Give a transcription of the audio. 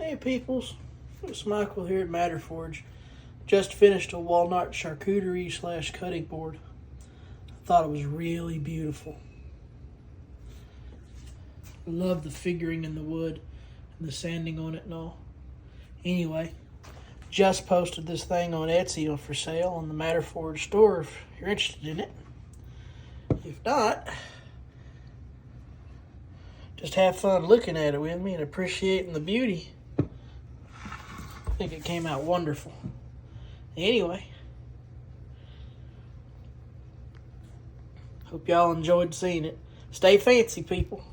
Hey peoples, it's Michael here at Matterforge. Just finished a walnut charcuterie / cutting board. I thought it was really beautiful. I love the figuring in the wood and the sanding on it and all. Anyway, just posted this thing on Etsy for sale on the Matterforge store if you're interested in it. If not, just have fun looking at it with me and appreciating the beauty. I think it came out wonderful. Anyway, hope y'all enjoyed seeing it. Stay fancy, people.